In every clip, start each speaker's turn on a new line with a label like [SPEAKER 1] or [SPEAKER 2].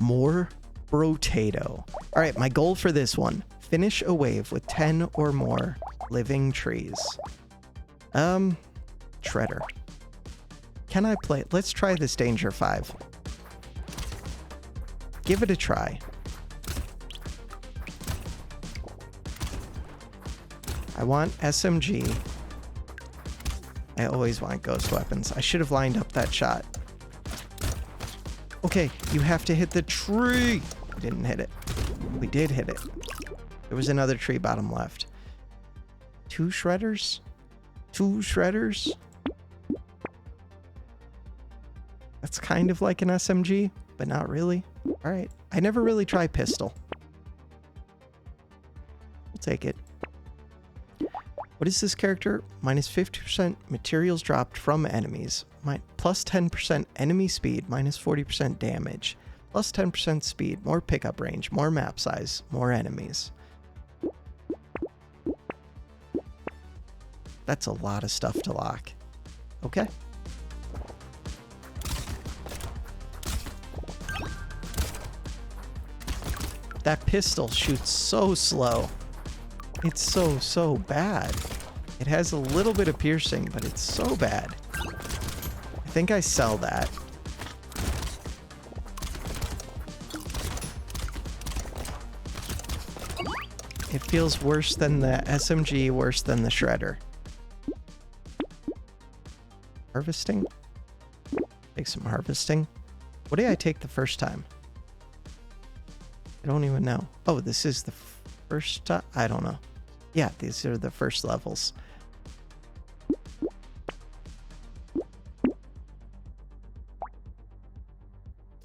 [SPEAKER 1] More Brotato. All right, my goal for this one, finish a wave with 10 or more living trees. Shredder. Can I play? Let's try this Danger 5. Give it a try. I want SMG. I always want ghost weapons. I should have lined up that shot. Okay, you have to hit the tree. We didn't hit it. We did hit it. There was another tree bottom left. 2 shredders? 2 shredders? That's kind of like an SMG, but not really. All right. I never really try pistol. We'll take it. What is this character? Minus 50% materials dropped from enemies. Plus 10% enemy speed, minus 40% damage. Plus 10% speed, more pickup range, more map size, more enemies. That's a lot of stuff to lock. Okay. That pistol shoots so slow. It's so bad. It has a little bit of piercing, but it's so bad. I think I sell that. It feels worse than the SMG, worse than the Shredder. Harvesting? Take some harvesting. What did I take the first time? I don't even know. Oh, this is the first time? I don't know. Yeah, these are the first levels.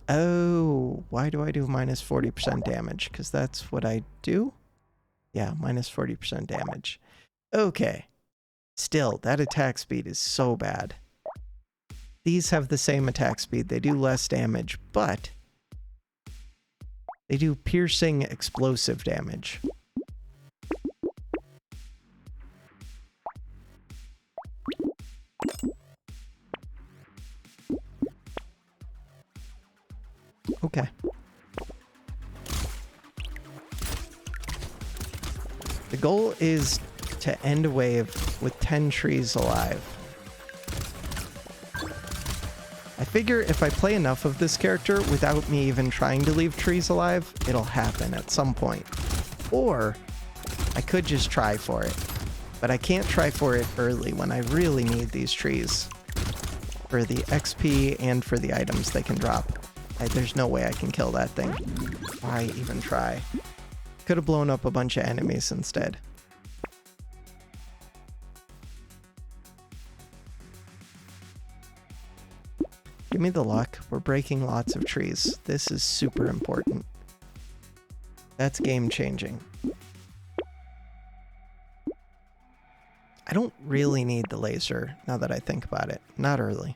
[SPEAKER 1] Oh, why do I do minus 40% damage? Because that's what I do? Yeah, minus 40% damage. Okay. Still, that attack speed is so bad. These have the same attack speed. They do less damage, but they do piercing explosive damage. Okay. The goal is to end a wave with 10 trees alive. I figure if I play enough of this character without me even trying to leave trees alive, it'll happen at some point. Or I could just try for it. But I can't try for it early when I really need these trees for the XP and for the items they can drop. There's no way I can kill that thing. Why even try? Could have blown up a bunch of enemies instead. Give me the luck. We're breaking lots of trees. This is super important. That's game changing. I don't really need the laser now that I think about it. Not early.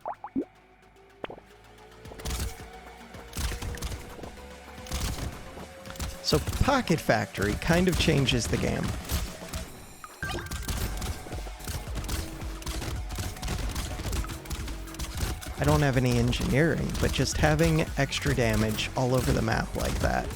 [SPEAKER 1] So Pocket Factory kind of changes the game. I don't have any engineering, but just having extra damage all over the map like that.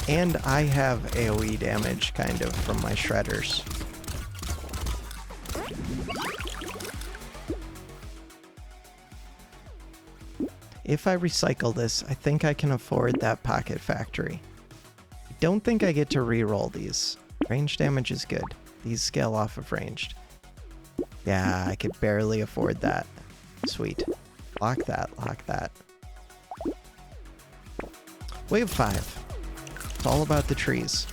[SPEAKER 1] And I have AoE damage, kind of, from my shredders. If I recycle this, I think I can afford that Pocket Factory. I don't think I get to reroll these. Range damage is good. These scale off of ranged. Yeah, I could barely afford that. Sweet. Lock that, lock that. Wave 5. It's all about the trees.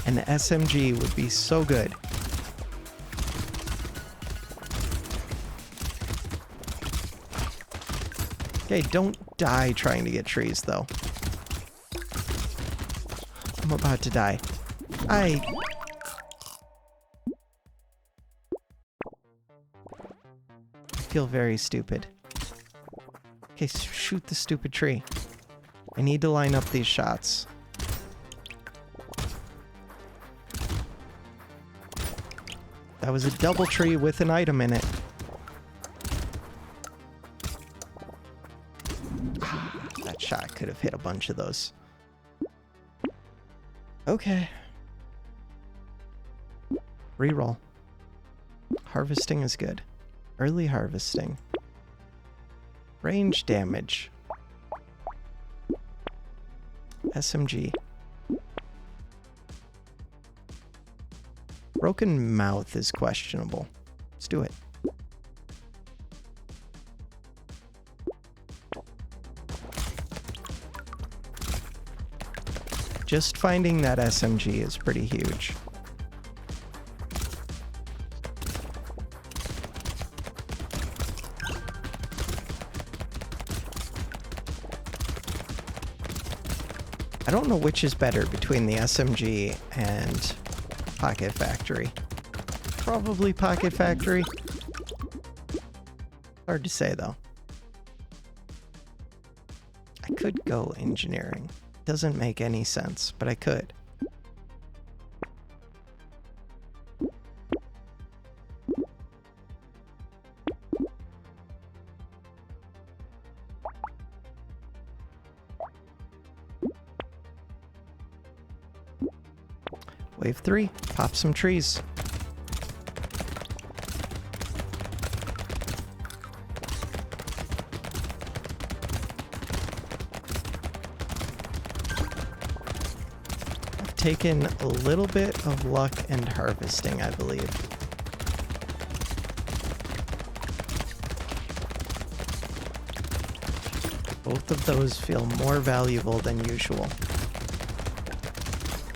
[SPEAKER 1] An SMG would be so good. Okay, don't die trying to get trees, though. I'm about to die. feel very stupid. Okay, shoot the stupid tree. I need to line up these shots. That was a double tree with an item in it. That shot could have hit a bunch of those. Okay. Reroll. Harvesting is good. Early harvesting. Range damage. SMG. Broken mouth is questionable. Let's do it. Just finding that SMG is pretty huge. I don't know which is better between the SMG and Pocket Factory. Probably Pocket Factory. Hard to say though. I could go engineering. Doesn't make any sense, but I could. Wave 3, pop some trees. I've taken a little bit of luck and harvesting, I believe. Both of those feel more valuable than usual.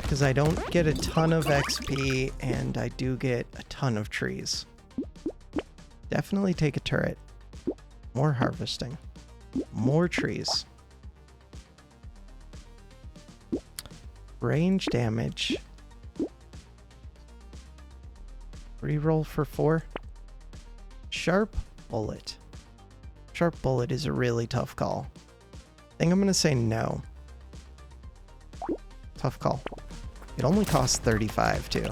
[SPEAKER 1] Because I don't get a ton of XP, and I do get a ton of trees. Definitely take a turret. More harvesting. More trees. Range damage. Reroll for 4. Sharp bullet. Sharp bullet is a really tough call. I think I'm going to say no. Tough call. It only costs 35 too,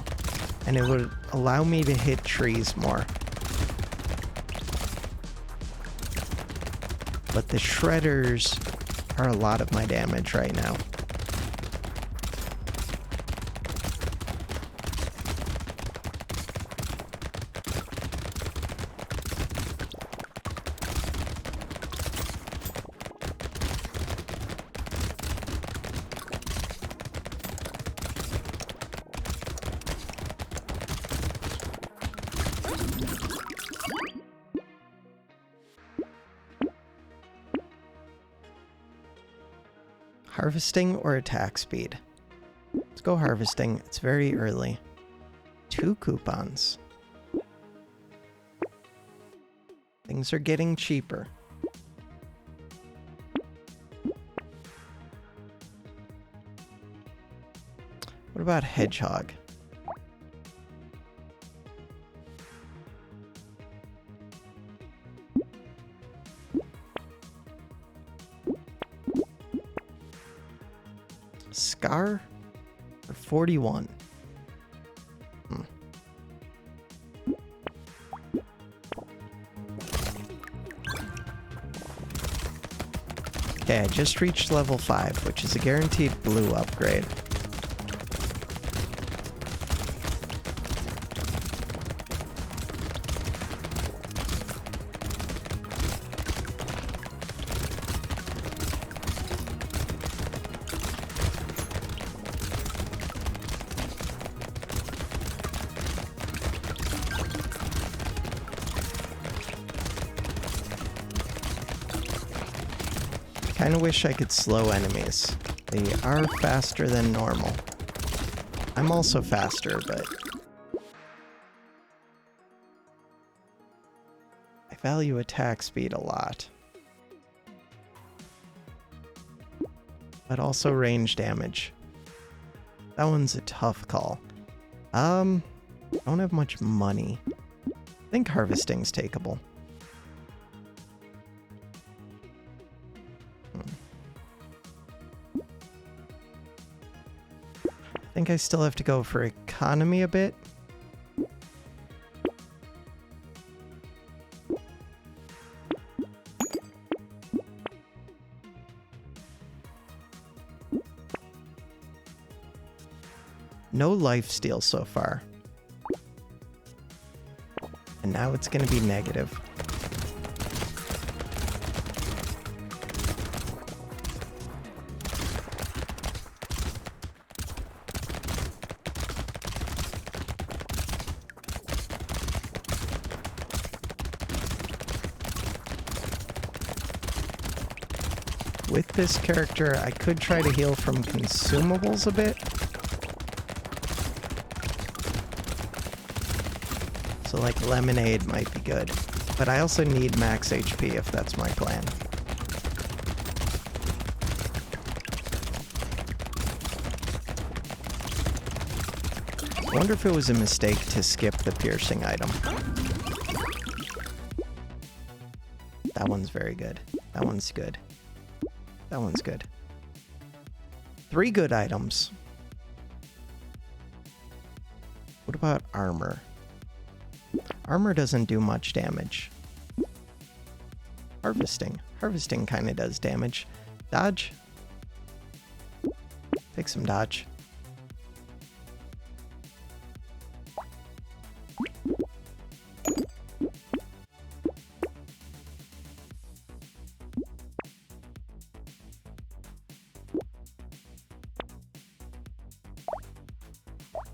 [SPEAKER 1] and it would allow me to hit trees more. But the shredders are a lot of my damage right now. Harvesting or attack speed? Let's go harvesting. It's very early. 2 coupons. Things are getting cheaper. What about hedgehog? Scar for 41. Okay, I just reached level 5, which is a guaranteed blue upgrade. I kinda wish I could slow enemies. They are faster than normal. I'm also faster, but I value attack speed a lot. But also range damage. That one's a tough call. Don't have much money. I think harvesting's takeable. think I still have to go for economy a bit. No lifesteal so far. And now it's going to be negative. With this character, I could try to heal from consumables a bit. So like lemonade might be good. But I also need max HP if that's my plan. I wonder if it was a mistake to skip the piercing item. That one's very good. That one's good. That one's good. 3 good items. What about armor? Armor doesn't do much damage. Harvesting. Harvesting kind of does damage. Dodge. Take some dodge.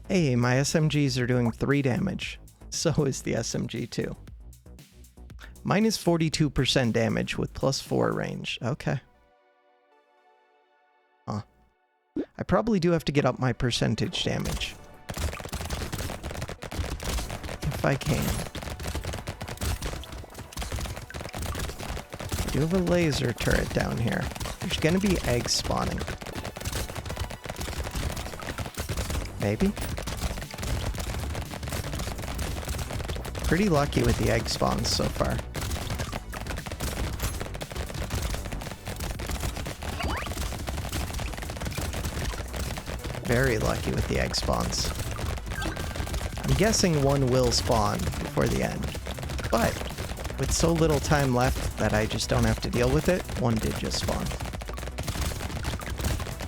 [SPEAKER 1] Hey, my SMGs are doing 3 damage. So is the SMG too. Mine is 42% damage with +4 range. Okay. Huh. I probably do have to get up my percentage damage. If I can. I do have a laser turret down here. There's gonna be eggs spawning. Maybe? Pretty lucky with the egg spawns so far. Very lucky with the egg spawns. I'm guessing one will spawn before the end. But with so little time left that I just don't have to deal with it, one did just spawn.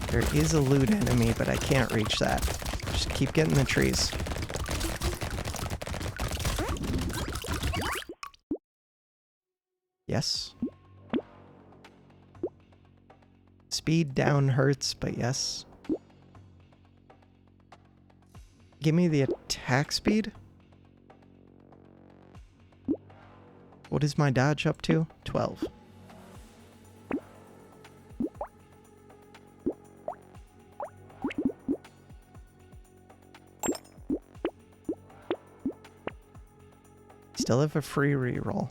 [SPEAKER 1] There is a loot enemy, but I can't reach that. Just keep getting the trees. Yes. Speed down hurts, but yes. Give me the attack speed. What is my dodge up to? 12. Still have a free reroll.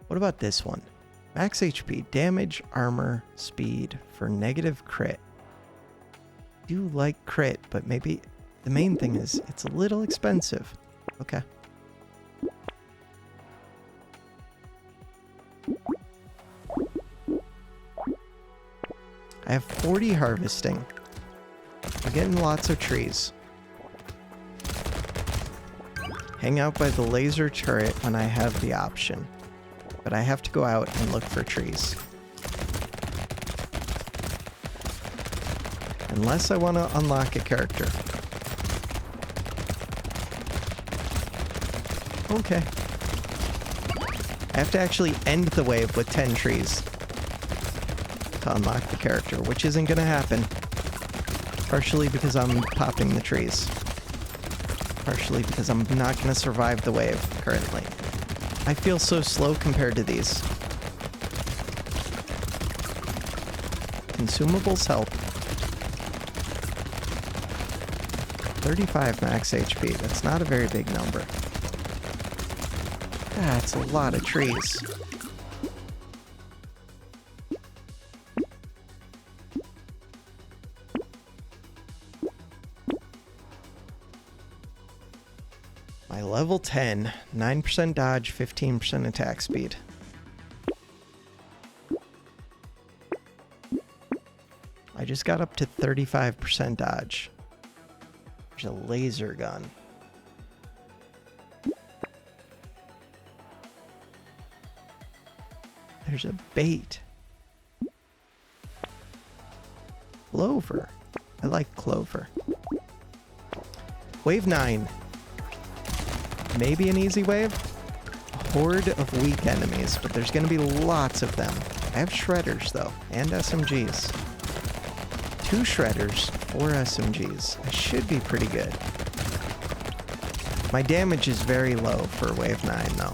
[SPEAKER 1] What about this one? Max HP, damage, armor, speed for negative crit. I do like crit, but maybe the main thing is it's a little expensive. Okay. I have 40 harvesting. I'm getting lots of trees. Hang out by the laser turret when I have the option. But I have to go out and look for trees. Unless I want to unlock a character. Okay. I have to actually end the wave with 10 trees to unlock the character, which isn't going to happen. Partially because I'm popping the trees. Partially because I'm not going to survive the wave currently. I feel so slow compared to these. Consumables help. 35 max HP. That's not a very big number. That's a lot of trees. My level 10, 9% dodge, 15% attack speed. just got up to 35% dodge. There's a laser gun. There's a bait. Clover. I like clover. Wave 9. Maybe an easy wave? A horde of weak enemies, but there's going to be lots of them. I have shredders, though, and SMGs. 2 shredders, 4 SMGs. I should be pretty good. My damage is very low for wave 9, though.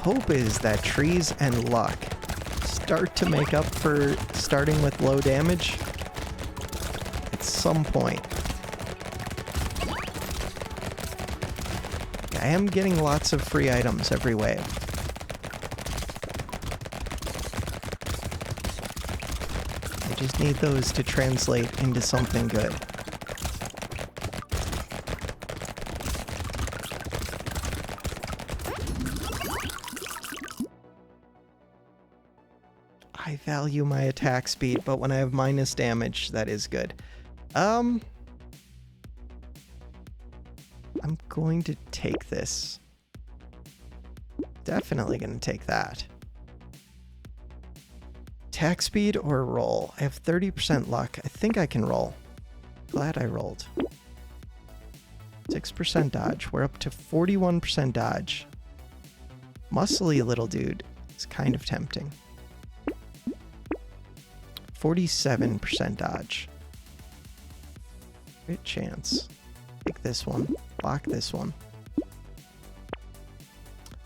[SPEAKER 1] Hope is that trees and luck start to make up for starting with low damage at some point. I am getting lots of free items every wave. I just need those to translate into something good. I value my attack speed, but when I have minus damage, that is good. I'm going to take this. Definitely going to take that. Attack speed or roll? I have 30% luck. I think I can roll. Glad I rolled. 6% dodge. We're up to 41% dodge. Muscly little dude. It's kind of tempting. 47% dodge. Great chance. Take this one. Block this one.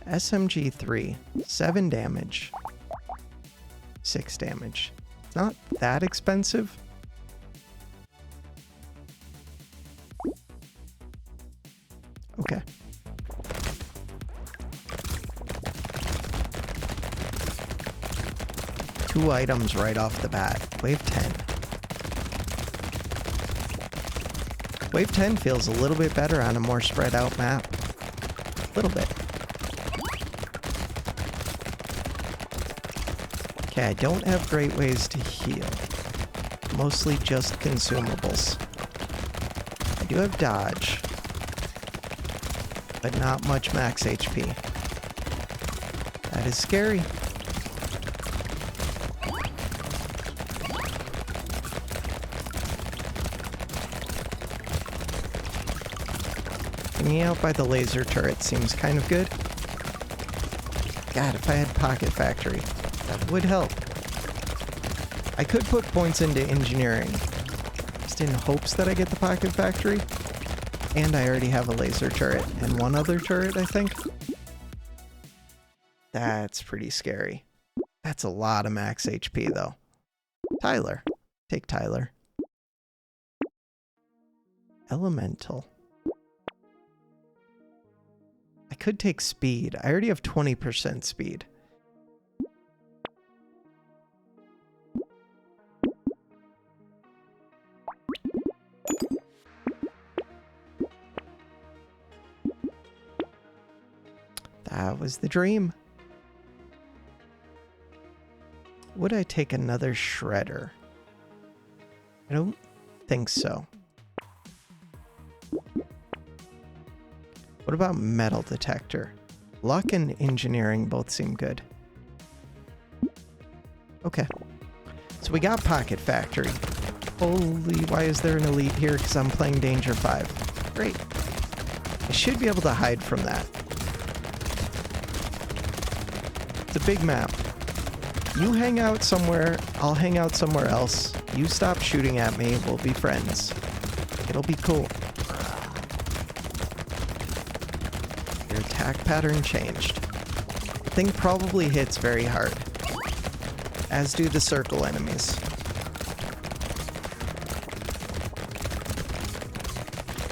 [SPEAKER 1] SMG 3. 7 damage. 6 damage. It's not that expensive. Okay. Two items right off the bat. Wave 10. Wave 10 feels a little bit better on a more spread out map. A little bit. Okay, I don't have great ways to heal. Mostly just consumables. I do have dodge, but not much max HP. That is scary. Hanging out by the laser turret seems kind of good. God, if I had Pocket Factory, that would help. I could put points into engineering, just in hopes that I get the Pocket Factory. And I already have a laser turret and one other turret, I think. That's pretty scary. That's a lot of max HP, though. Tyler. Take Tyler. Elemental. I could take speed. I already have 20% speed. That was the dream. Would I take another shredder? I don't think so. What about metal detector? Luck and engineering both seem good. Okay. So we got Pocket Factory. Holy, why is there an elite here? Because I'm playing Danger 5. Great. I should be able to hide from that. It's a big map. You hang out somewhere, I'll hang out somewhere else. You stop shooting at me, we'll be friends. It'll be cool. Your attack pattern changed. The thing probably hits very hard, as do the circle enemies.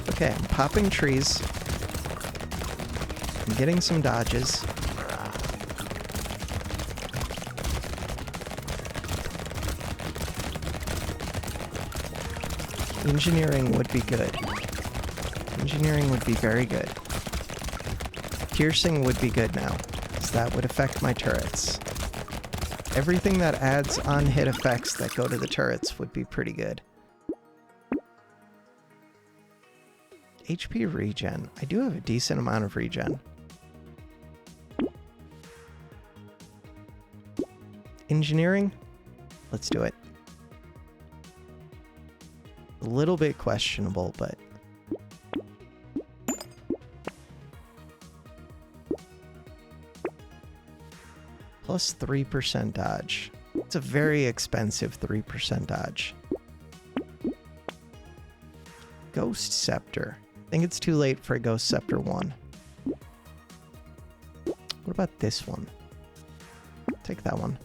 [SPEAKER 1] Okay, I'm popping trees. I'm getting some dodges. Engineering would be good. Engineering would be very good. Piercing would be good now, because that would affect my turrets. Everything that adds on-hit effects that go to the turrets would be pretty good. HP regen. I do have a decent amount of regen. Engineering? Let's do it. A little bit questionable, but... Plus 3% dodge. It's a very expensive 3% dodge. Ghost Scepter. I think it's too late for a Ghost Scepter 1. What about this one? Take that one.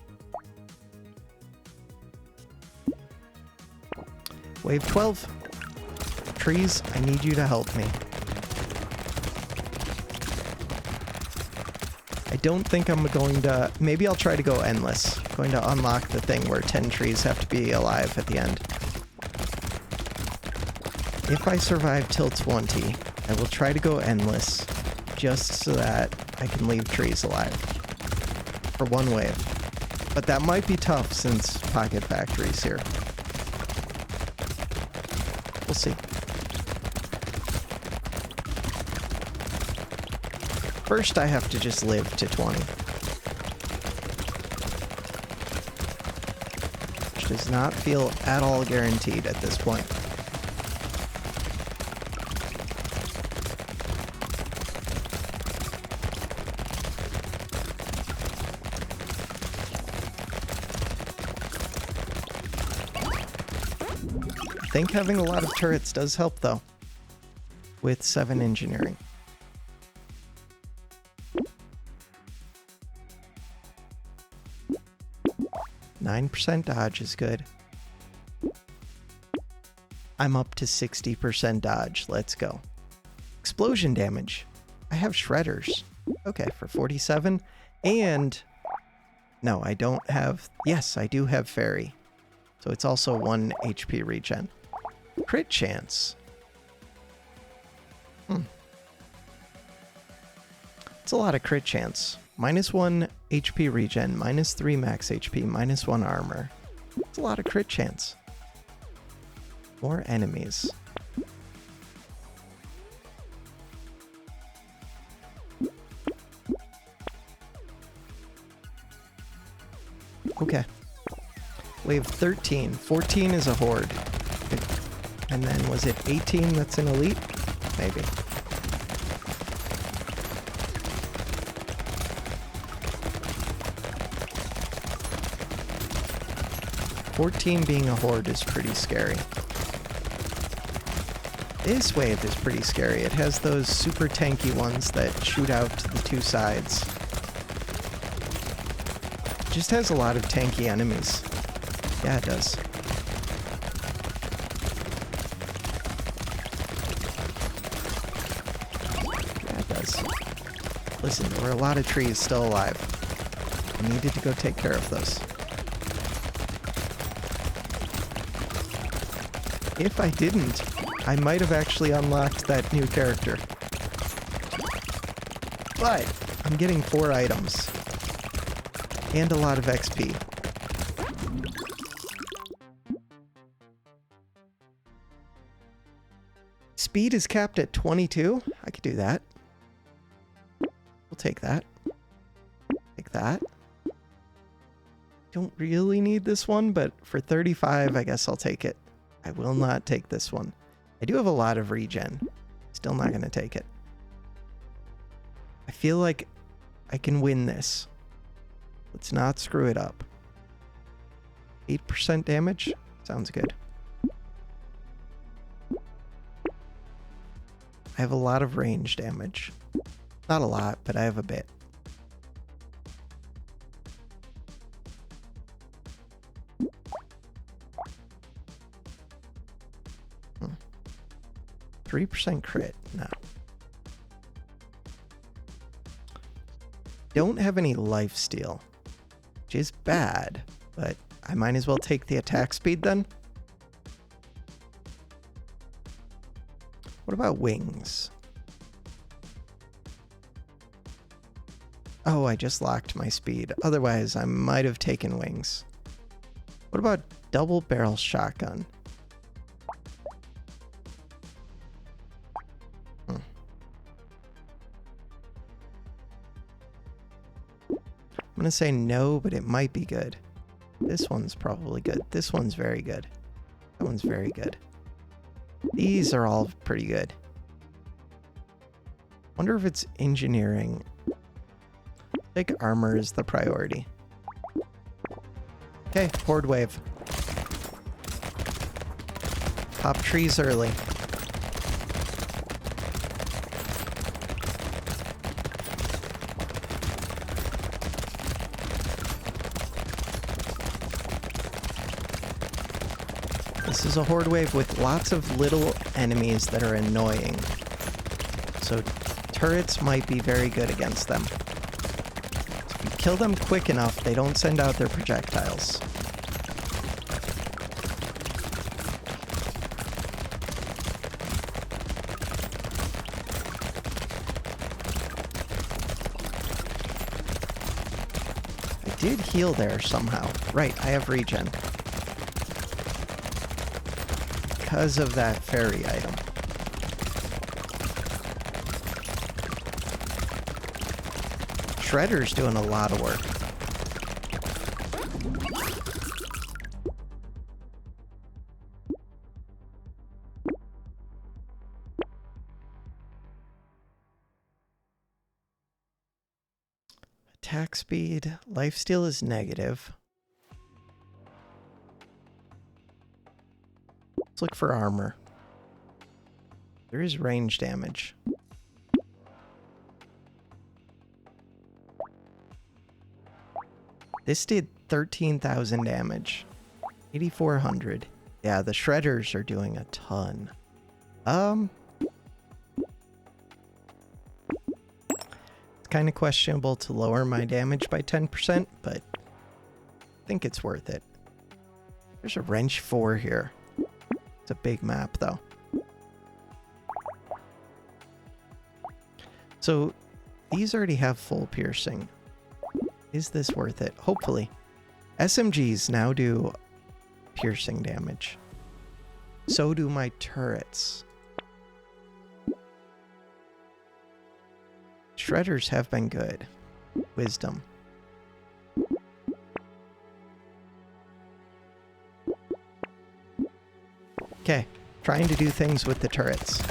[SPEAKER 1] Wave 12. Trees, I need you to help me. I don't think I'm going to... Maybe I'll try to go endless. I'm going to unlock the thing where 10 trees have to be alive at the end. If I survive till 20, I will try to go endless, just so that I can leave trees alive. For one wave. But that might be tough since Pocket Factory's here. We'll see. First, I have to just live to 20. Which does not feel at all guaranteed at this point. I think having a lot of turrets does help, though, with 7 engineering. %, dodge is good. I'm up to 60% dodge. Let's go. Explosion damage. I have shredders. Okay, for 47. And... No, I don't have... Yes, I do have fairy. So it's also 1 HP regen. Crit chance. It's a lot of crit chance. -1 HP regen, -3 max HP, -1 armor. It's a lot of crit chance. More enemies. Okay. Wave 13. 14 is a horde. And then was it 18 that's an elite? Maybe. $14 being a horde is pretty scary. This wave is pretty scary. It has those super tanky ones that shoot out to the two sides. It just has a lot of tanky enemies. Yeah, it does. Yeah, it does. Listen, there were a lot of trees still alive. I needed to go take care of those. If I didn't, I might have actually unlocked that new character. But I'm getting 4 items. And a lot of XP. Speed is capped at 22. I could do that. We'll take that. Take that. Don't really need this one, but for 35, I guess I'll take it. I will not take this one. I do have a lot of regen. Still not going to take it. I feel like I can win this. Let's not screw it up. 8% damage? Sounds good. I have a lot of range damage. Not a lot, but I have a bit. 3% crit? No. Don't have any lifesteal, which is bad, but I might as well take the attack speed then. What about wings? Oh, I just locked my speed. Otherwise, I might have taken wings. What about double barrel shotgun? I'm gonna say no, but it might be good. This one's probably good. This one's very good. That one's very good. These are all pretty good. Wonder if it's engineering. I think armor is the priority. Okay, horde wave. Pop trees early. This is a horde wave with lots of little enemies that are annoying. So turrets might be very good against them. If you kill them quick enough, they don't send out their projectiles. I did heal there somehow. Right, I have regen. Because of that fairy item. Shredder's doing a lot of work. Attack speed. Lifesteal is negative. Let's look for armor. There is range damage. This did 13,000 damage. 8,400. Yeah, the shredders are doing a ton. It's kind of questionable to lower my damage by 10%, but I think it's worth it. There's a wrench 4 here. It's a big map, though. So, these already have full piercing. Is this worth it? Hopefully. SMGs now do piercing damage. So do my turrets. Shredders have been good. Wisdom. Okay, trying to do things with the turrets.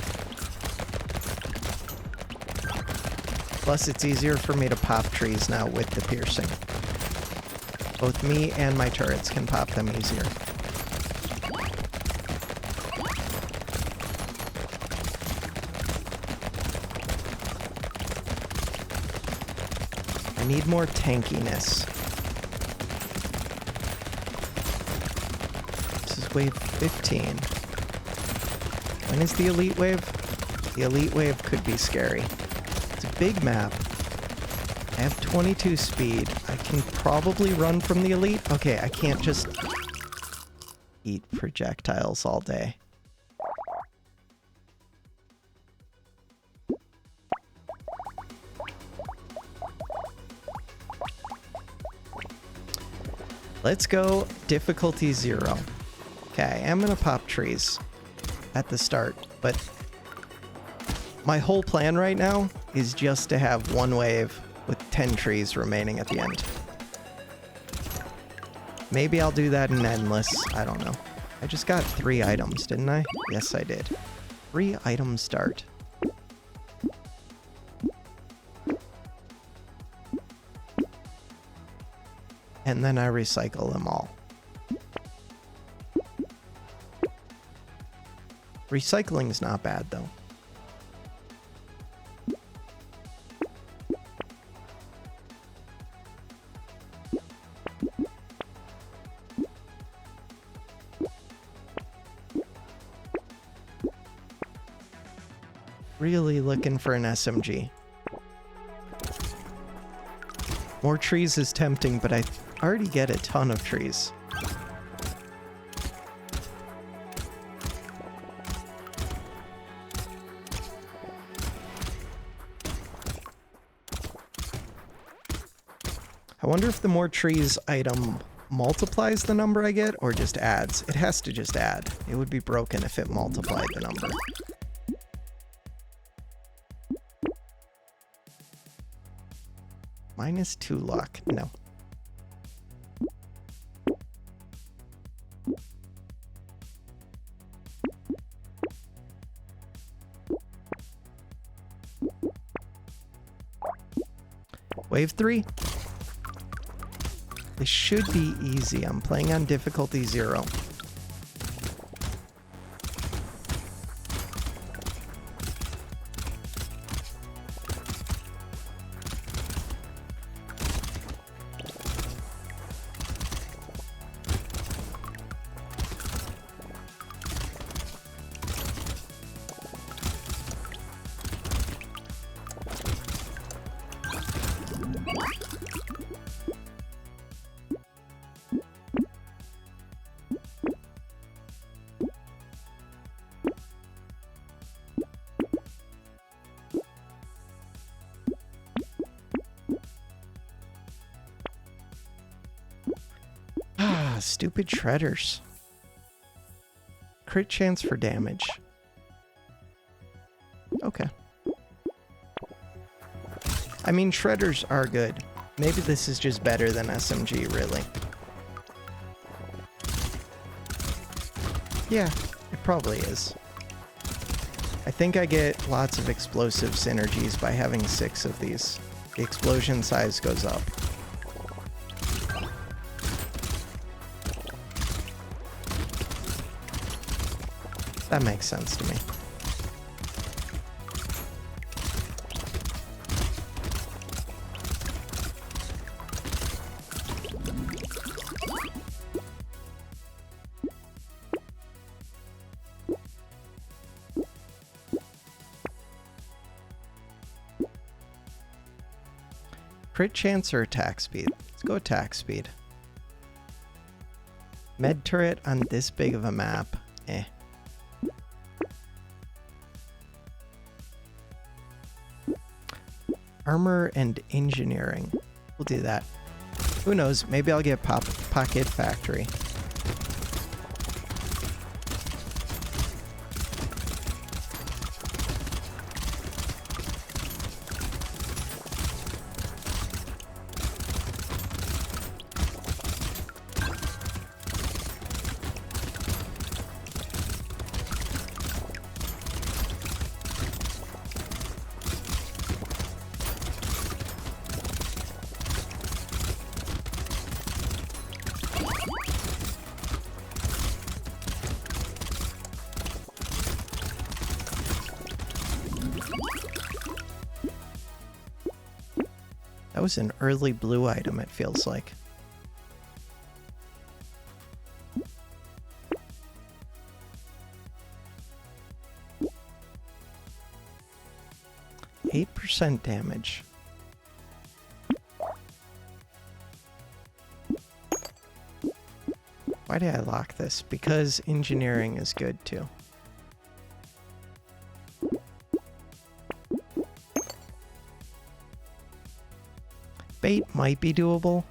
[SPEAKER 1] Plus, it's easier for me to pop trees now with the piercing. Both me and my turrets can pop them easier. I need more tankiness. This is wave 15. When is the elite wave? The elite wave could be scary. It's a big map. I have 22 speed. I can probably run from the elite. Okay, I can't just eat projectiles all day. Let's go difficulty 0. Okay, I'm gonna pop trees at the start, but my whole plan right now is just to have one wave with 10 trees remaining at the end. Maybe I'll do that in endless. I don't know. I just got 3 items, didn't I? Yes, I did. 3 item start. And then I recycle them all. Recycling's not bad, though. Really looking for an SMG. More trees is tempting, but I already get a ton of trees. I wonder if the more trees item multiplies the number I get or just adds. It has to just add. It would be broken if it multiplied the number. -2 luck. No. Wave 3. This should be easy. I'm playing on difficulty 0. Stupid shredders. Crit chance for damage. Okay. I mean, shredders are good. Maybe this is just better than SMG, really. Yeah, it probably is. I think I get lots of explosive synergies by having 6 of these. The explosion size goes up. That makes sense to me. Crit chance or attack speed? Let's go attack speed. Med turret on this big of a map. Eh. Armor and engineering. We'll do that. Who knows? Maybe I'll get Pocket Factory. That was an early blue item, it feels like. %8 damage. Why did I lock this? Because engineering is good too. Bait might be doable.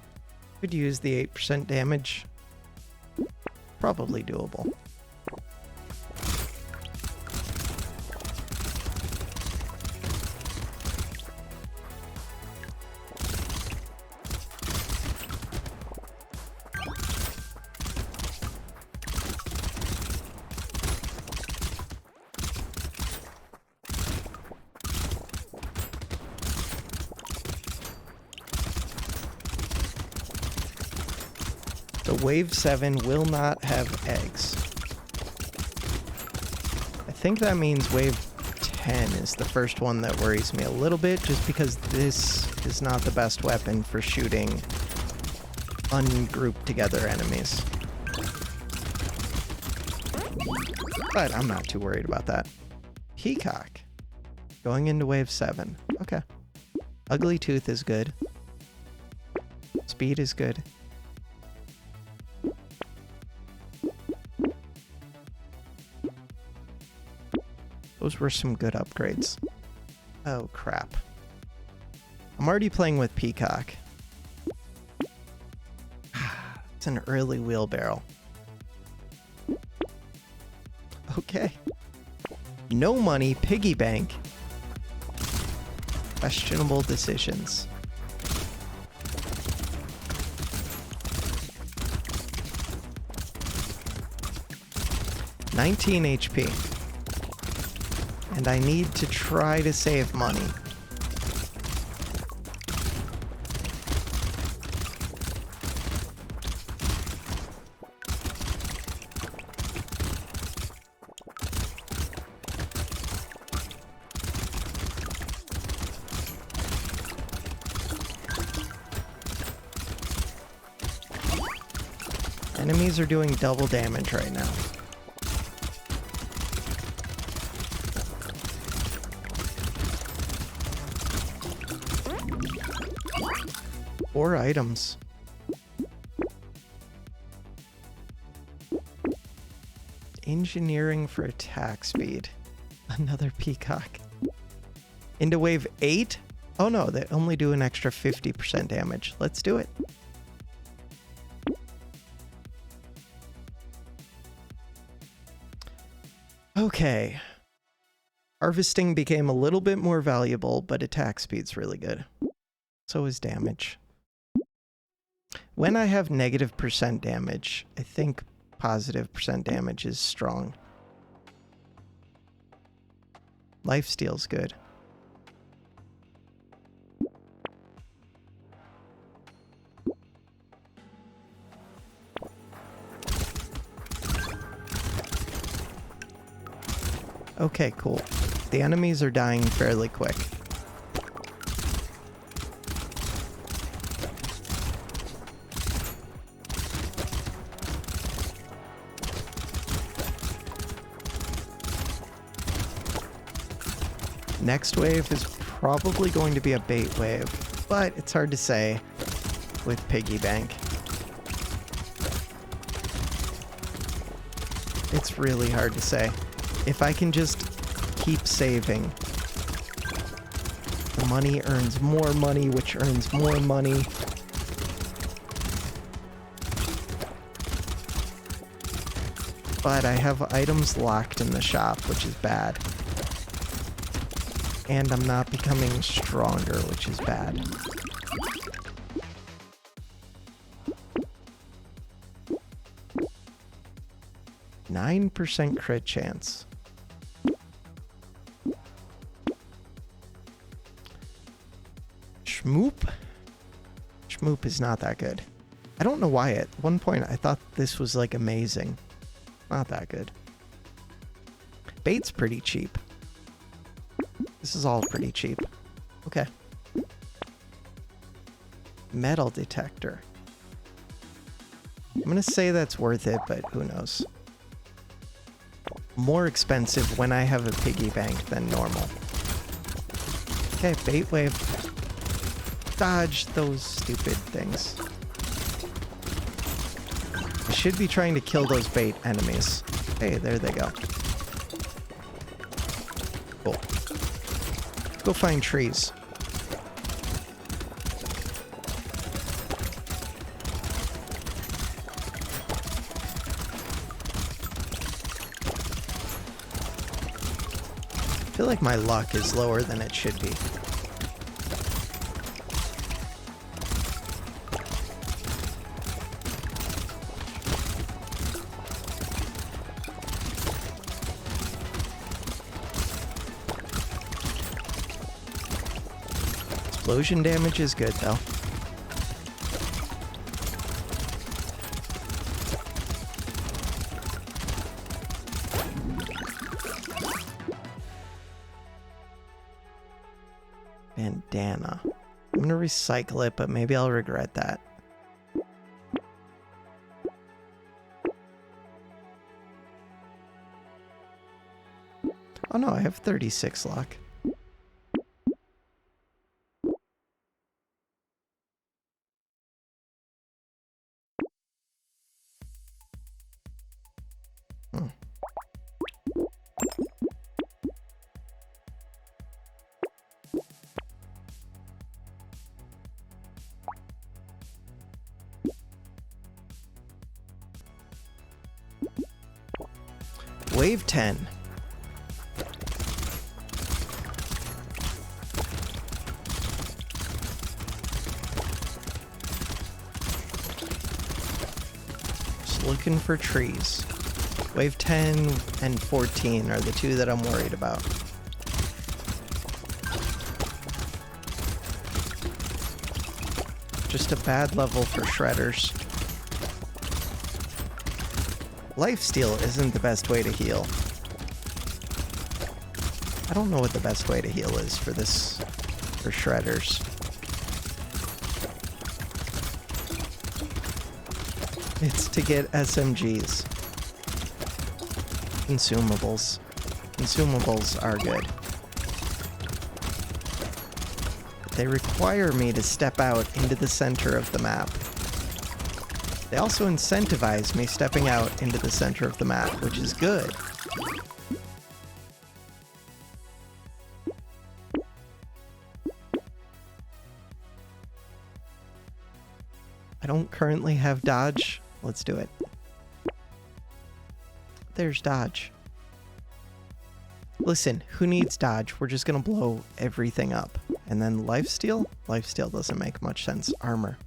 [SPEAKER 1] Could use the 8% damage. Probably doable. So wave 7 will not have eggs. I think that means wave 10 is the first one that worries me a little bit, just because this is not the best weapon for shooting ungrouped together enemies. But I'm not too worried about that. Peacock. Going into wave 7. Okay. Ugly Tooth is good. Speed is good. Those were some good upgrades. Oh, crap. I'm already playing with Peacock. It's an early wheelbarrow. Okay. No money, piggy bank. Questionable decisions. $19 HP. And I need to try to save money. Enemies are doing double damage right now. Four items. Engineering for attack speed. Another peacock. Into wave 8? Oh no, they only do an extra 50% damage. Let's do it. Okay. Harvesting became a little bit more valuable, but attack speed's really good. So is damage. When I have negative % damage, I think positive % damage is strong. Lifesteal's good. Okay, cool. The enemies are dying fairly quick. Next wave is probably going to be a bait wave, but it's hard to say with piggy bank. It's really hard to say. If I can just keep saving, the money earns more money, which earns more money. But I have items locked in the shop, which is bad. And I'm not becoming stronger, which is bad. %9 crit chance. Schmoop? Schmoop is not that good. I don't know why at one point I thought this was like amazing. Not that good. Bait's pretty cheap. This is all pretty cheap. Okay. Metal detector. I'm gonna say that's worth it, but who knows. More expensive when I have a piggy bank than normal. Okay, bait wave. Dodge those stupid things. I should be trying to kill those bait enemies. Hey, there they go. Cool. Let's go find trees. I feel like my luck is lower than it should be. Explosion damage is good though. Bandana. I'm gonna recycle it, but maybe I'll regret that. Oh no, I have 36 luck. Wave 10. Just looking for trees. Wave 10 and 14 are the two that I'm worried about. Just a bad level for shredders. Lifesteal isn't the best way to heal. I don't know what the best way to heal is for this, for shredders. It's to get SMGs. Consumables. Consumables are good. They require me to step out into the center of the map. They also incentivize me stepping out into the center of the map, which is good. I don't currently have dodge. Let's do it. There's dodge. Listen, who needs dodge? We're just gonna blow everything up. And then lifesteal? Lifesteal doesn't make much sense. Armor.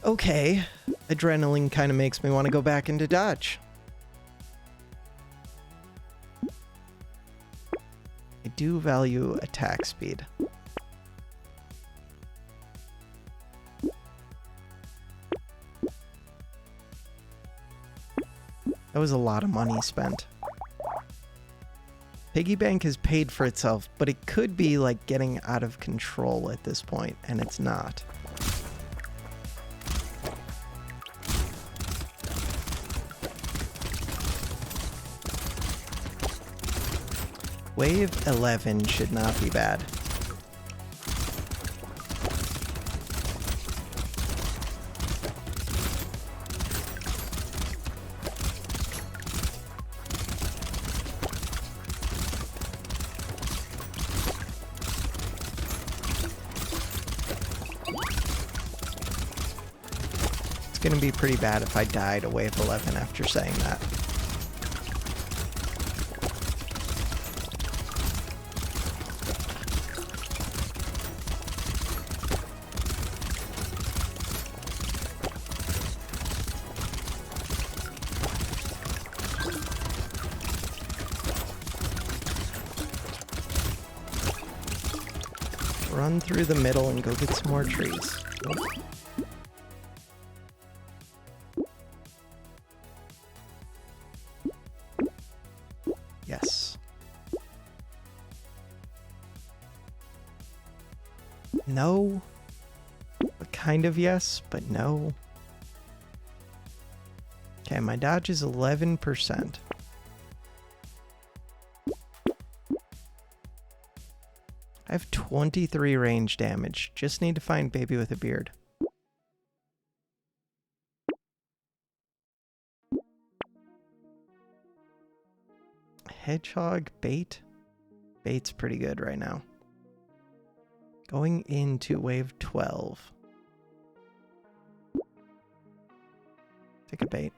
[SPEAKER 1] Okay. Adrenaline kind of makes me want to go back into dodge. I do value attack speed. That was a lot of money spent. Piggy bank has paid for itself, but it could be like getting out of control at this point, and it's not. Wave 11 should not be bad. It's gonna be pretty bad if I die to wave 11 after saying that. Run through the middle and go get some more trees. Yes. No. But kind of yes, but no. Okay, my dodge is 11%. I have 23 range damage. Just need to find baby with a beard. Hedgehog bait? Bait's pretty good right now. Going into wave 12. Take a bait.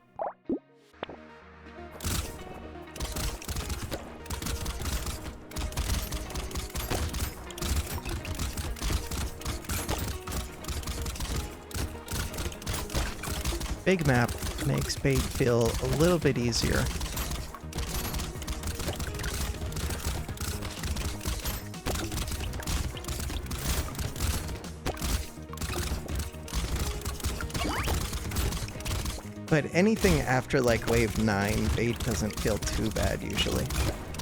[SPEAKER 1] Big map makes bait feel a little bit easier. But anything after like wave 9, bait doesn't feel too bad usually.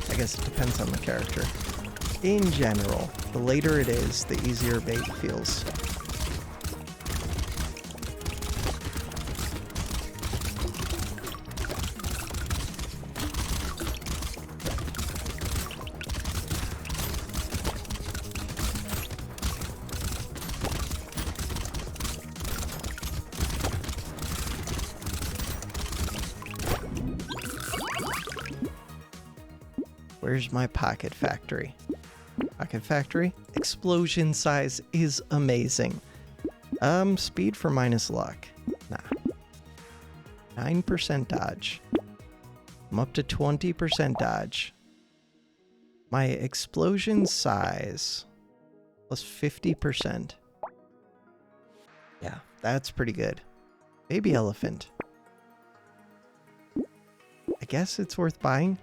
[SPEAKER 1] I guess it depends on the character. In general, the later it is, the easier bait feels. Where's my pocket factory? Pocket factory? Explosion size is amazing. Speed for minus luck. Nah. 9% dodge. I'm up to 20% dodge. My explosion size plus 50%. Yeah, that's pretty good. Baby elephant. I guess it's worth buying.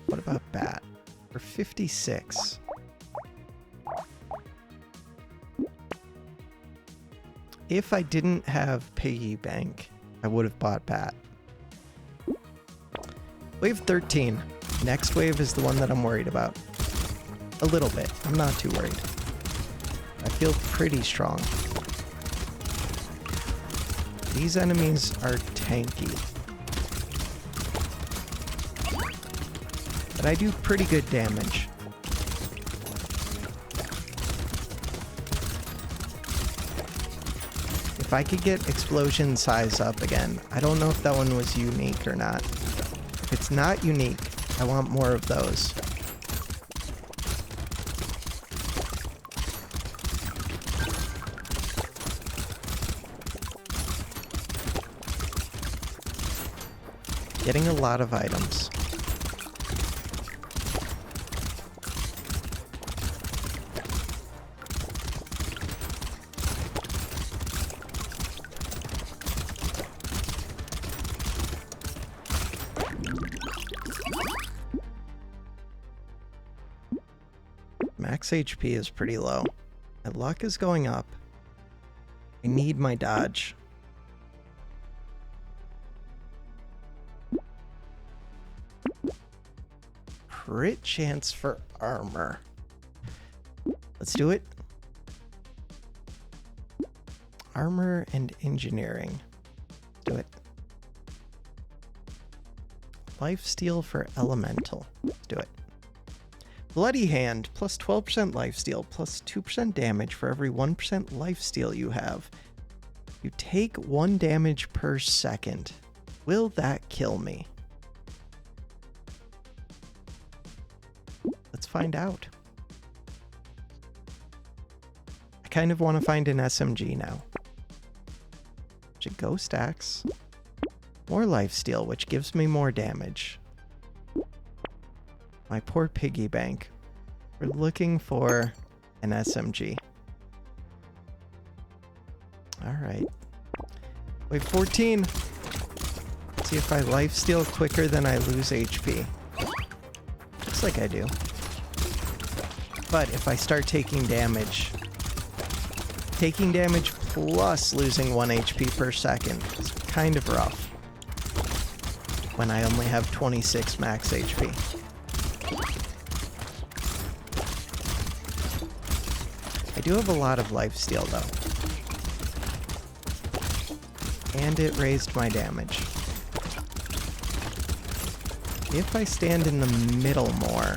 [SPEAKER 1] What about bat? For 56. If I didn't have piggy bank, I would have bought bat. Wave 13. Next wave is the one that I'm worried about. A little bit. I'm not too worried. I feel pretty strong. These enemies are tanky. But I do pretty good damage. If I could get explosion size up again, I don't know if that one was unique or not. If it's not unique, I want more of those. Getting a lot of items. Max HP is pretty low. My luck is going up. I need my dodge. Crit chance for armor. Let's do it. Armor and engineering. Let's do it. Lifesteal for elemental. Let's do it. Bloody Hand, plus 12% lifesteal, plus 2% damage for every 1% lifesteal you have. You take 1 damage per second. Will that kill me? Let's find out. I kind of want to find an SMG now. Should Ghost Axe. More lifesteal, which gives me more damage. My poor piggy bank. We're looking for an SMG. Alright. Wave 14. Let's see if I lifesteal quicker than I lose HP. Looks like I do. But if I start taking damage plus losing 1 HP per second is kind of rough when I only have 26 max HP. I do have a lot of lifesteal though. And it raised my damage. If I stand in the middle more,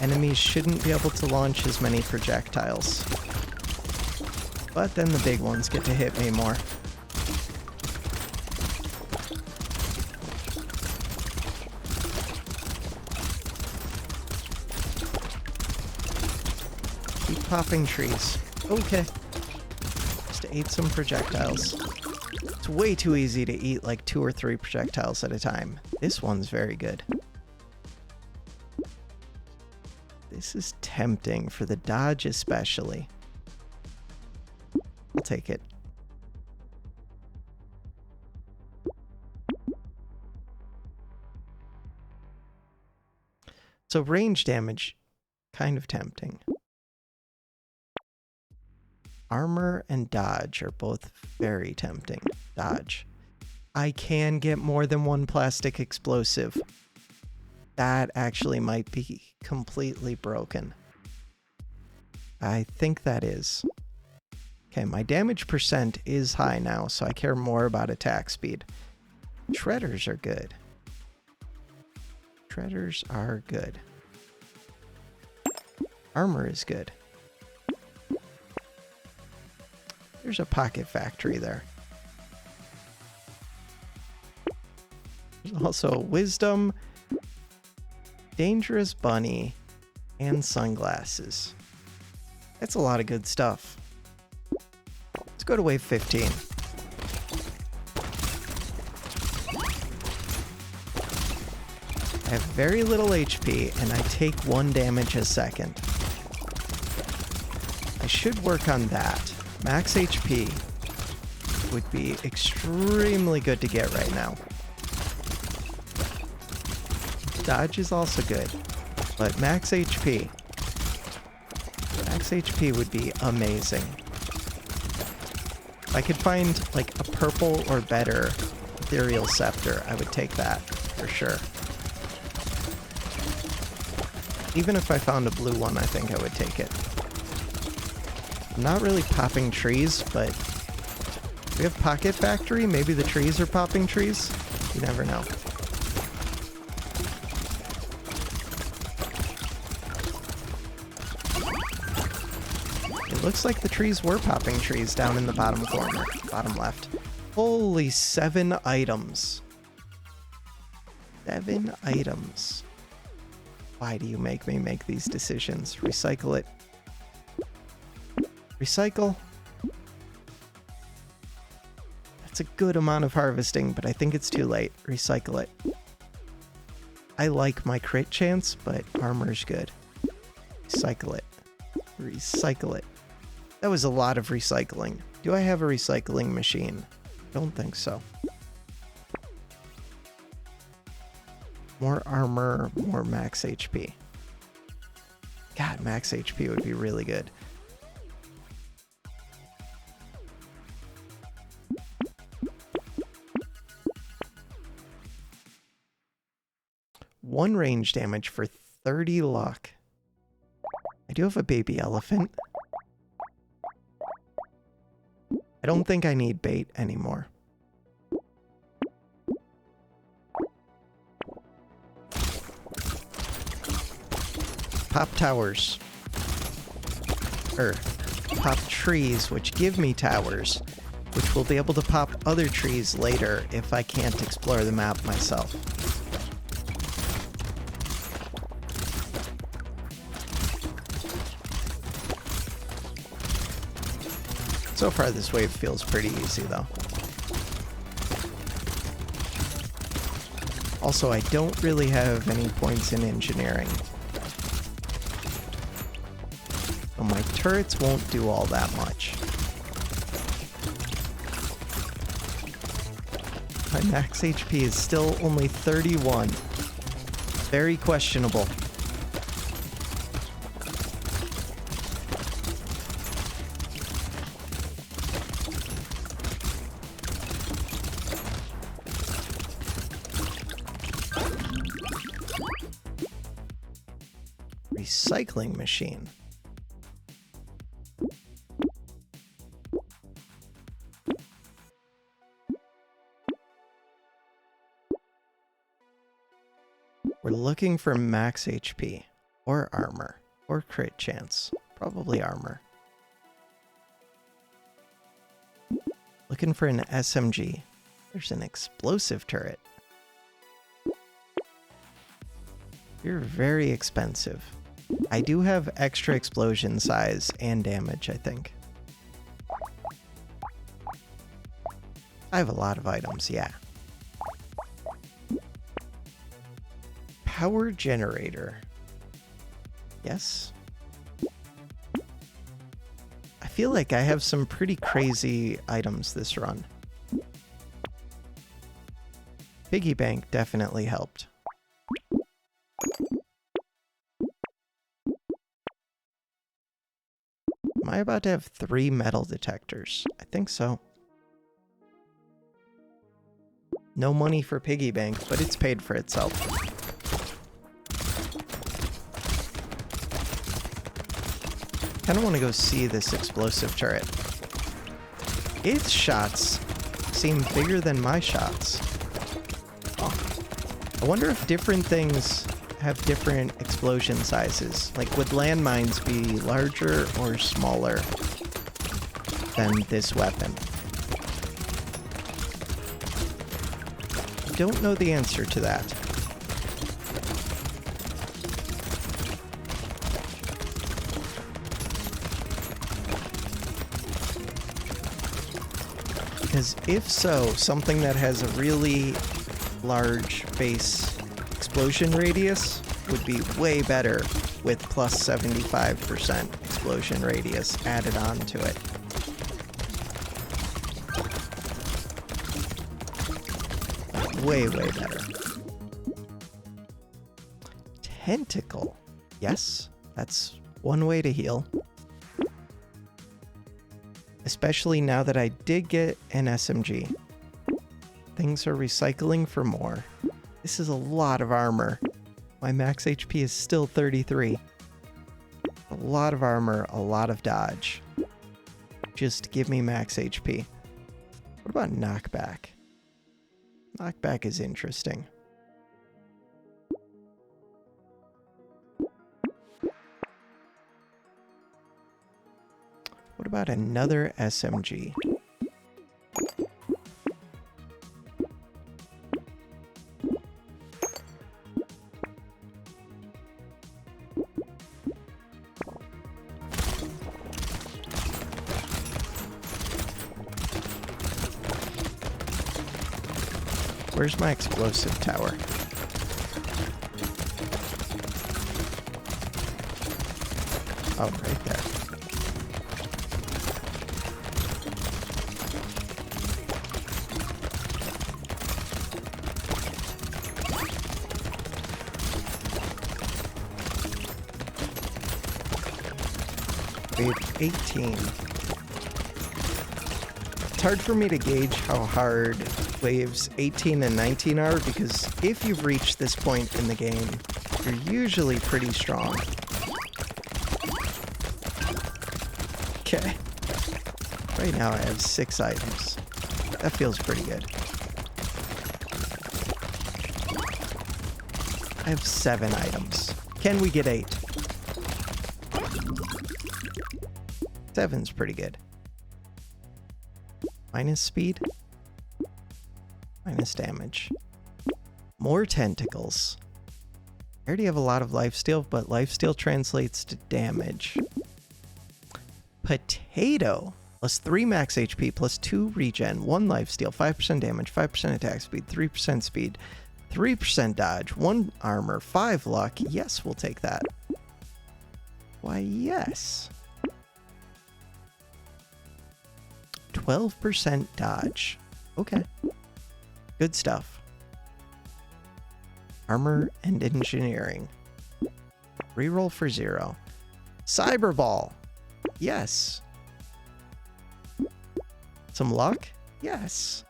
[SPEAKER 1] enemies shouldn't be able to launch as many projectiles. But then the big ones get to hit me more. Keep popping trees. Okay. Just ate some projectiles. It's way too easy to eat like 2 or 3 projectiles at a time. This one's very good. This is tempting for the dodge especially. I'll take it. So range damage, kind of tempting. Armor and dodge are both very tempting. Dodge. I can get more than 1 plastic explosive. That actually might be completely broken. I think that is. Okay, my damage percent is high now, so I care more about attack speed. Shredders are good. Shredders are good. Armor is good. There's a pocket factory there. There's also wisdom, dangerous bunny, and sunglasses. That's a lot of good stuff. Let's go to wave 15. I have very little HP, and I take 1 damage a second. I should work on that. Max HP would be extremely good to get right now. Dodge is also good, but max HP. Max HP would be amazing. If I could find, like, a purple or better Ethereal Scepter, I would take that, for sure. Even if I found a blue one, I think I would take it. I'm not really popping trees, but we have Pocket Factory. Maybe the trees are popping trees. You never know. It looks like the trees were popping trees down in the bottom corner, bottom left. Holy, 7 items. 7 items. Why do you make me make these decisions? Recycle it. Recycle. That's a good amount of harvesting, but I think it's too late. Recycle it. I like my crit chance, but armor's good. Recycle it. Recycle it. That was a lot of recycling. Do I have a recycling machine? Don't think so. More armor, more max HP. God, max HP would be really good. One range damage for 30 luck. I do have a baby elephant. I don't think I need bait anymore. Pop towers. Pop trees, which give me towers, which will be able to pop other trees later if I can't explore the map myself. So far, this wave feels pretty easy, though. Also, I don't really have any points in engineering. So my turrets won't do all that much. My max HP is still only 31. Very questionable. Recycling machine. We're looking for max HP, or armor, or crit chance. Probably armor. Looking for an SMG. There's an explosive turret. You're very expensive. I do have extra explosion size and damage, I think. I have a lot of items, yeah. Power generator. Yes. I feel like I have some pretty crazy items this run. Piggy bank definitely helped. Am I about to have 3 metal detectors? I think so. No money for piggy bank, but it's paid for itself. Kind of want to go see this explosive turret. Its shots seem bigger than my shots. Oh. I wonder if different things have different explosion sizes. Like, would landmines be larger or smaller than this weapon? I don't know the answer to that. Because if so, something that has a really large base Explosion radius would be way better with plus 75% explosion radius added on to it. Way, way better. Tentacle. Yes, that's one way to heal. Especially now that I did get an SMG. Things are recycling for more. This is a lot of armor. My max HP is still 33. A lot of armor, a lot of dodge. Just give me max HP. What about knockback? Knockback is interesting. What about another SMG? Where's my explosive tower? Oh, right there. Wave 18. It's hard for me to gauge how hard waves 18 and 19 are, because if you've reached this point in the game, you're usually pretty strong. Okay. Right now I have 6 items. That feels pretty good. I have 7 items. Can we get 8? 7's pretty good. Minus speed. Minus damage. More tentacles. I already have a lot of lifesteal, but lifesteal translates to damage. Potato. Plus 3 max HP, plus 2 regen, 1 lifesteal, 5% damage, 5% attack speed, 3% speed, 3% dodge, 1 armor, 5 luck. Yes, we'll take that. Why, yes. 12% dodge. Okay. Good stuff. Armor and engineering. Reroll for 0. Cyberball. Yes. Some luck? Yes.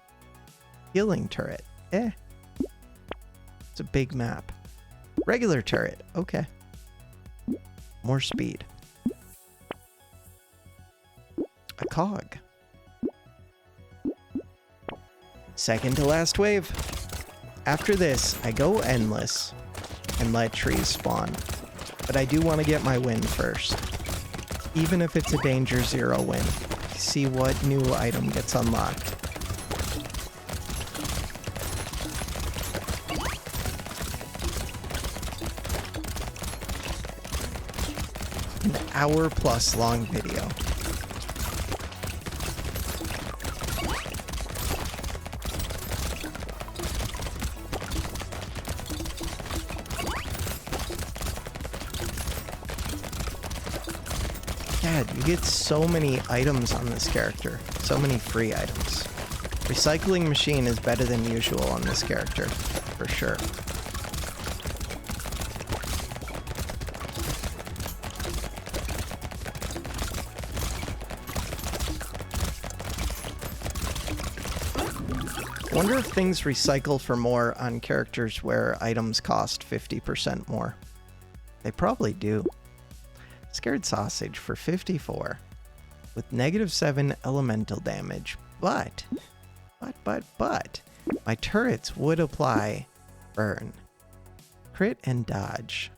[SPEAKER 1] Healing turret. Eh. It's a big map. Regular turret. Okay. More speed. A cog. Second to last wave. After this, I go endless and let trees spawn. But I do want to get my win first. Even if it's a danger 0 win. See what new item gets unlocked. An hour-plus long video. You get so many items on this character. So many free items. Recycling machine is better than usual on this character, for sure. I wonder if things recycle for more on characters where items cost 50% more. They probably do. Scared Sausage for 54 with -7 elemental damage, but my turrets would apply burn, crit, and dodge.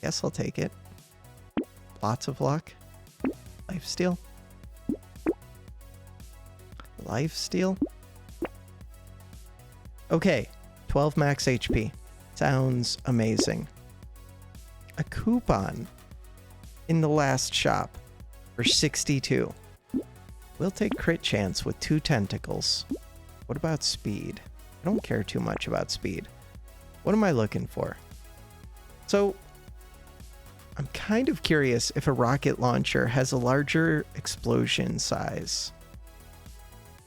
[SPEAKER 1] Guess I'll take it. Lots of luck. Lifesteal. Lifesteal. Okay, 12 max HP. Sounds amazing. A coupon in the last shop for 62. We'll take crit chance with 2 tentacles. What about speed? I don't care too much about speed. What am I looking for? So I'm kind of curious if a rocket launcher has a larger explosion size.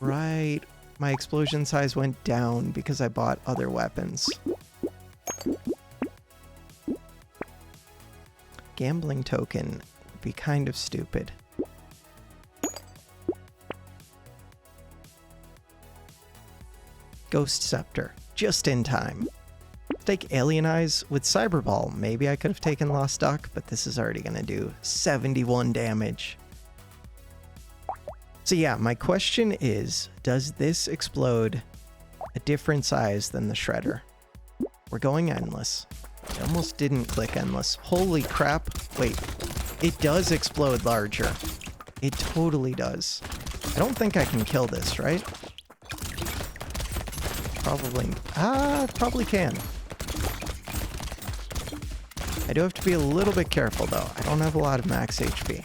[SPEAKER 1] Right. My explosion size went down because I bought other weapons. Gambling token would be kind of stupid. Ghost Scepter, just in time. Take Alien Eyes with Cyberball. Maybe I could have taken Lost Duck, but this is already going to do 71 damage. So yeah, my question is, does this explode a different size than the Shredder? We're going endless. I almost didn't click endless. Holy crap. Wait, it does explode larger. It totally does. I don't think I can kill this, right? Probably can. I do have to be a little bit careful though. I don't have a lot of max HP.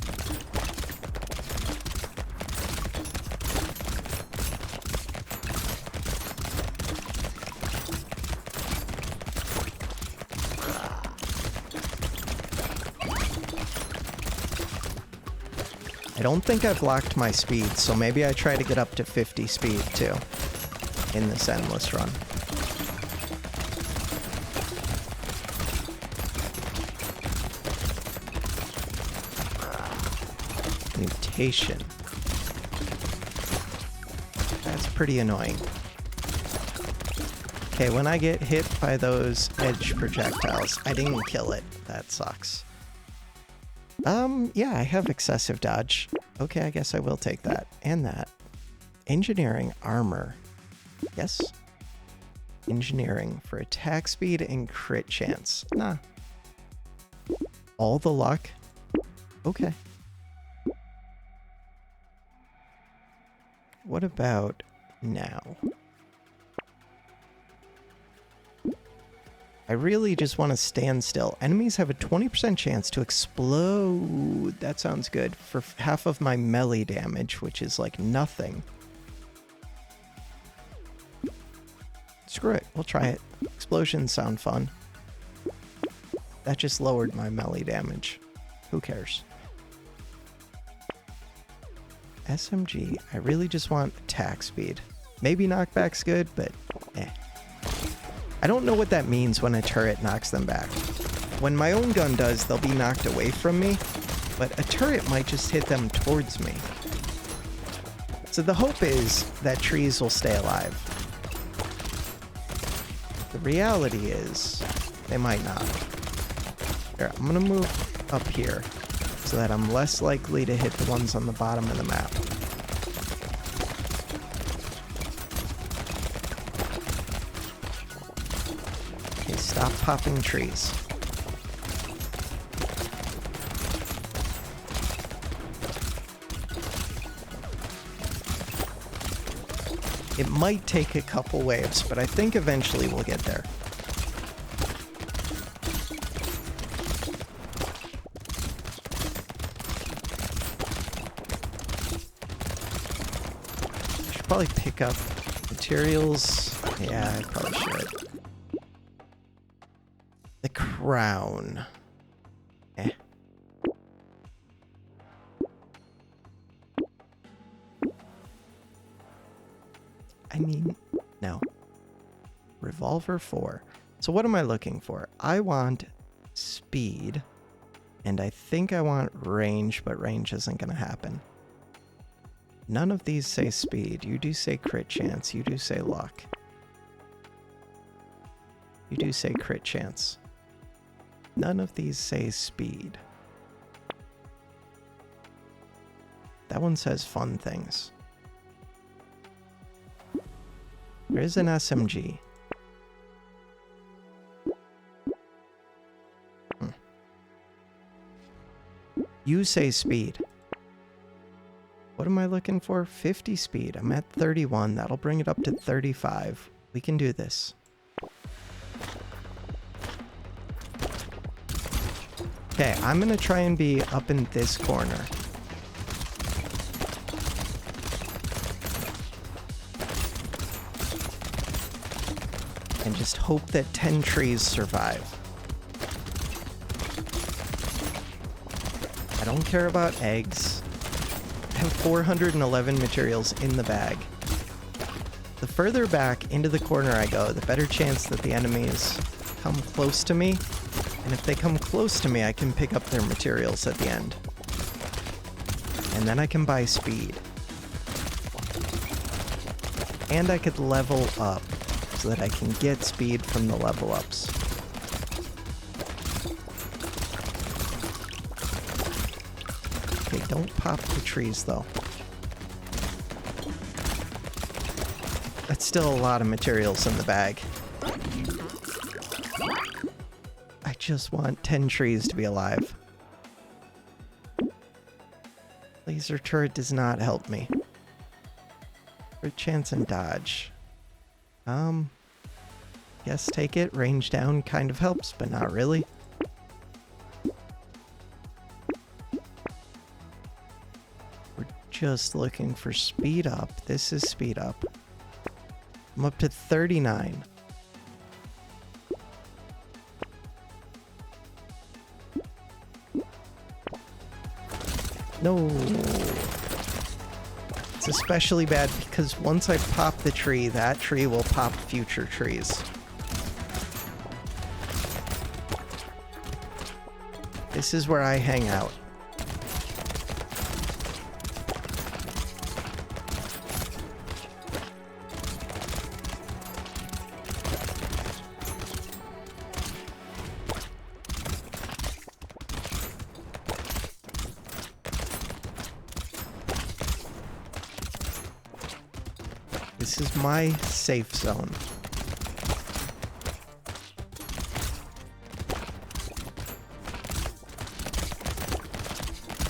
[SPEAKER 1] I don't think I've locked my speed, so maybe I try to get up to 50 speed too in this endless run. Mutation. That's pretty annoying. Okay, when I get hit by those edge projectiles, I didn't kill it. That sucks. Yeah, I have excessive dodge. Okay, I guess I will take that. And that. Engineering armor. Yes. Engineering for attack speed and crit chance. Nah. All the luck. Okay. What about now? I really just want to stand still. Enemies have a 20% chance to explode. That sounds good. For half of my melee damage, which is like nothing. Screw it. We'll try it. Explosions sound fun. That just lowered my melee damage. Who cares? SMG. I really just want attack speed. Maybe knockback's good, but eh. I don't know what that means when a turret knocks them back. When my own gun does, they'll be knocked away from me, but a turret might just hit them towards me. So the hope is that trees will stay alive. The reality is, they might not. Here, I'm gonna move up here so that I'm less likely to hit the ones on the bottom of the map. Okay, stop popping trees. It might take a couple waves, but I think eventually we'll get there. I should probably pick up materials. Yeah, I probably should. The crown. Eh. I mean, no. Revolver 4. So what am I looking for? I want speed, and I think I want range, but range isn't going to happen. None of these say speed. You do say crit chance. You do say luck. You do say crit chance. None of these say speed. That one says fun things. There is an SMG. You say speed. What am I looking for? 50 speed. I'm at 31. That'll bring it up to 35. We can do this. Okay, I'm gonna try and be up in this corner. and just hope that 10 trees survive. I don't care about eggs. I have 411 materials in the bag. The further back into the corner I go, the better chance that the enemies come close to me. And if they come close to me, I can pick up their materials at the end. And then I can buy speed. And I could level up so that I can get speed from the level ups. Okay, don't pop the trees though. That's still a lot of materials in the bag. I just want 10 trees to be alive. Laser turret does not help me. Crit chance and dodge. Yes, take it. Range down kind of helps, but not really. We're just looking for speed up. This is speed up. I'm up to 39. No. It's especially bad because once I pop the tree, that tree will pop future trees. This is where I hang out. This is my safe zone.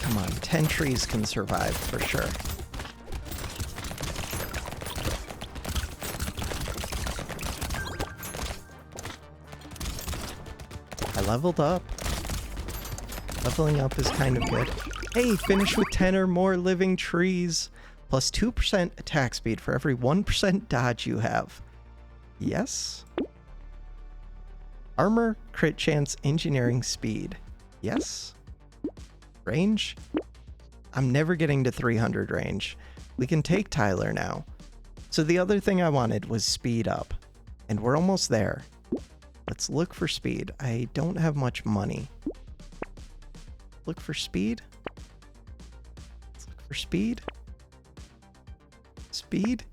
[SPEAKER 1] Come on, 10 trees can survive for sure. I leveled up. Leveling up is kind of good. Hey, finish with 10 or more living trees. Plus 2% attack speed for every 1% dodge you have. Yes. Armor, crit chance, engineering, speed. Yes. Range? I'm never getting to 300 range. We can take Tyler now. So the other thing I wanted was speed up. And we're almost there. Let's look for speed. I don't have much money. Look for speed? Let's look for speed. Speed?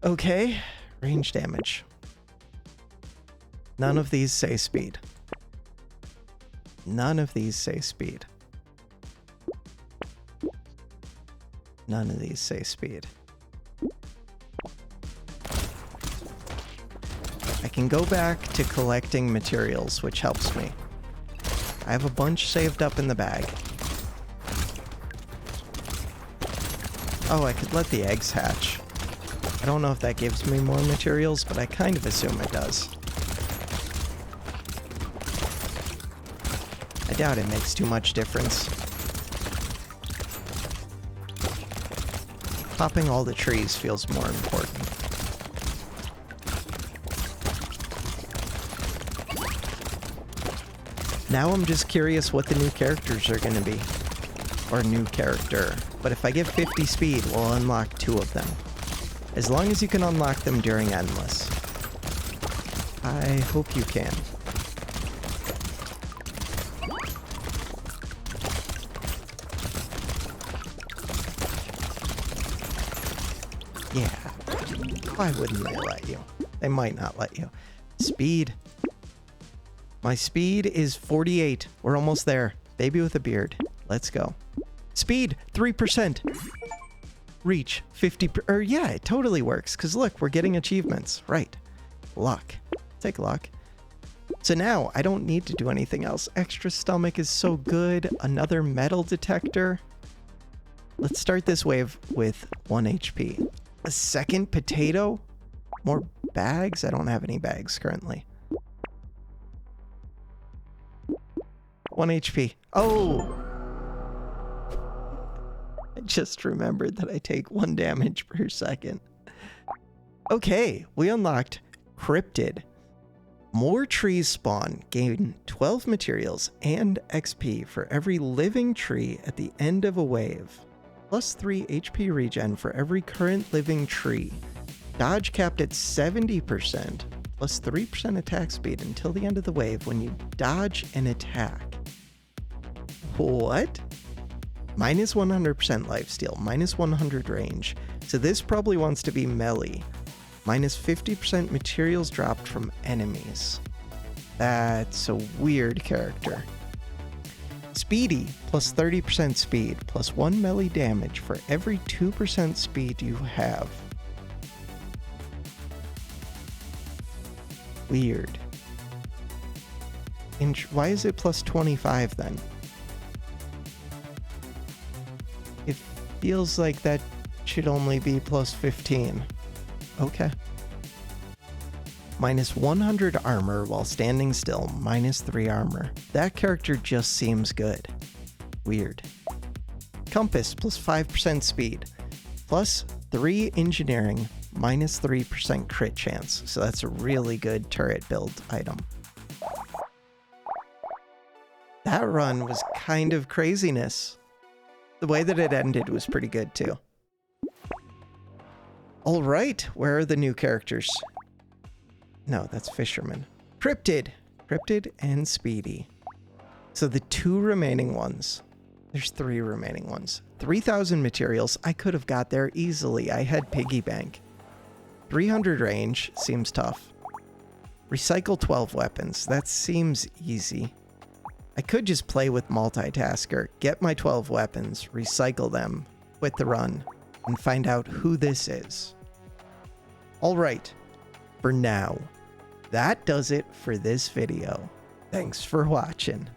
[SPEAKER 1] Okay. Range damage. None of these say speed. None of these say speed. None of these say speed. I can go back to collecting materials, which helps me. I have a bunch saved up in the bag. Oh, I could let the eggs hatch. I don't know if that gives me more materials, but I kind of assume it does. I doubt it makes too much difference. Popping all the trees feels more important. Now I'm just curious what the new characters are going to be. Or new character. But if I get 50 speed, we'll unlock 2 of them. As long as you can unlock them during Endless. I hope you can. Yeah. Why wouldn't they let you? They might not let you. Speed. My speed is 48. We're almost there. Baby with a beard. Let's go. Speed, 3%. Reach, 50. Yeah, it totally works. Because look, we're getting achievements. Right. Luck. Take luck. So now, I don't need to do anything else. Extra stomach is so good. Another metal detector. Let's start this wave with 1 HP. A second potato? More bags? I don't have any bags currently. 1 HP. Oh! I just remembered that I take 1 damage per second. Okay, we unlocked Cryptid. More trees spawn, gain 12 materials and XP for every living tree at the end of a wave. Plus 3 HP regen for every current living tree. Dodge capped at 70%, plus 3% attack speed until the end of the wave when you dodge an attack. What? Minus 100% lifesteal, minus 100 range. So this probably wants to be melee. Minus 50% materials dropped from enemies. That's a weird character. Speedy, plus 30% speed, plus 1 melee damage for every 2% speed you have. Weird. Why is it plus 25 then? It feels like that should only be plus 15. Okay. Minus 100 armor while standing still, minus 3 armor. That character just seems good. Weird. Compass, plus 5% speed, plus 3 engineering, minus 3% crit chance. So that's a really good turret build item. That run was kind of craziness. The way that it ended was pretty good too. All right, where are the new characters? No, that's Fisherman. Cryptid and Speedy. So the 2 remaining ones. There's 3 remaining ones. 3,000 materials. I could have got there easily. I had piggy bank. 300 range seems tough. Recycle 12 weapons. That seems easy. I could just play with multitasker, get my 12 weapons, recycle them, quit the run, and find out who this is. All right, for now, that does it for this video. Thanks for watching.